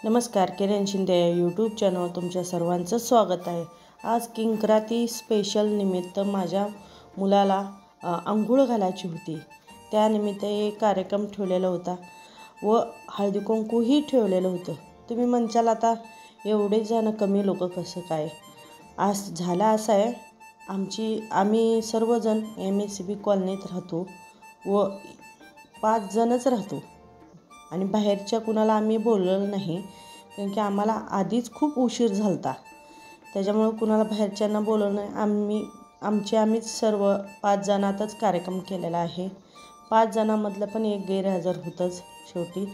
नमस्कार, किरण Shinde YouTube channel तुमच्या सर्वांचं स्वागत आहे। आज किंक्राती स्पेशल निमित्त माझ्या मुलाला अंघोळ घालायची होती। त्यानिमित्त एक कार्यक्रम ठेवलेला होता व हळदी कुंकूही ठेवलेलं होतं। तुम्ही म्हणचाल आता एवढे जण कमी लोक कसं काय? आज झाला असं आहे, आम्ही सर्वजण MSB कॉलनीत राहतो व 5 जणच राहतो आणि बाहेरच्या कुणाला आम्ही बोलवलं नाही, कारण की आम्हाला आधीच खूप उशीर झालता। त्याच्यामुळे कुणाला बाहेरच्यांना बोलवलं नाही। आम्हीच सर्व 5 जणातच कार्यक्रम केलेला आहे। 5 जणांमधलं पण एक गैरहजर होतंच शेवटी।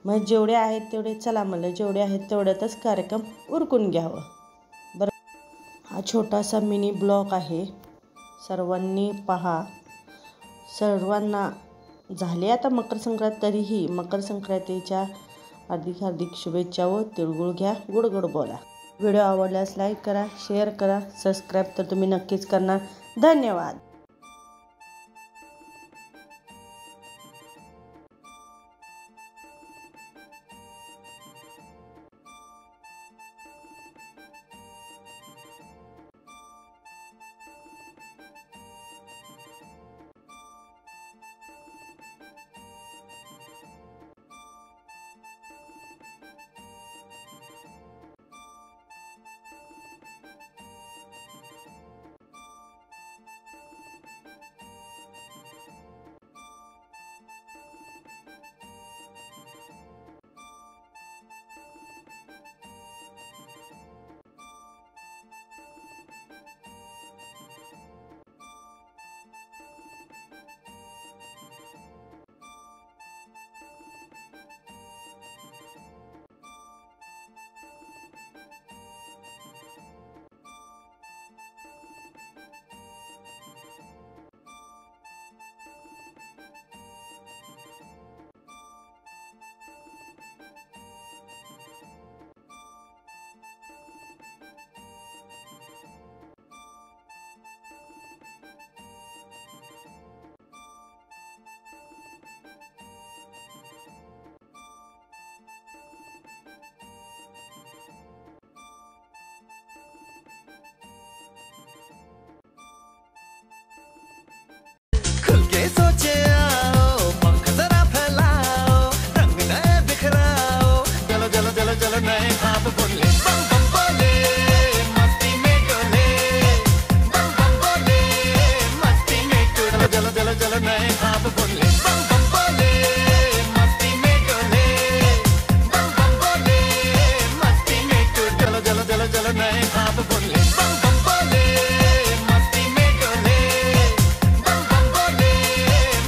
मग जेवढे आहेत तेवढे चला म्हणलं, जेवढे आहेत तेवढ्यातच कार्यक्रम उरकून घ्यावं बरं। हा छोटासा मिनी ब्लॉग आहे, सर्वांनी पहा। सर्वांना झाले आता मकर संक्रांत, तरीही मकर संक्रांतीच्या हार्दिक शुभेच्छा व तिळगुळ घ्या, गोड गोड बोला। व्हिडिओ आवडल्यास लाईक करा, शेअर करा, सबस्क्राईब तर तुम्ही नक्कीच करणार। धन्यवाद। खुल के सोचे आओ, पंख जरा फैलाओ, रंग नए बिखराओ, चलो चलो चलो चलो नए ख्वाब बोले, बम बम बोले, मस्ती में डोले, बम बम बोले, मस्ती में डोले, चलो चलो चलो नए ख्वाब बोले, बम बम बोले, मस्ती में डोले, बम बम बोले, मस्ती में डोले, चलो चलो चलो चलो नए ख्वाब बोले, बम बम बोले, मस्ती में डोले, बम बम बोले,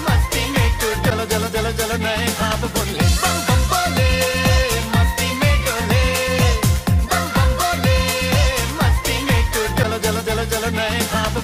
मस्ती में डोले, चलो चलो चलो चलो नए ख्वाब बोले, बम बम बोले, मस्ती में डोले, बम बम बोले, मस्ती में डोले, चलो चलो चलो चलो नए ख्वाब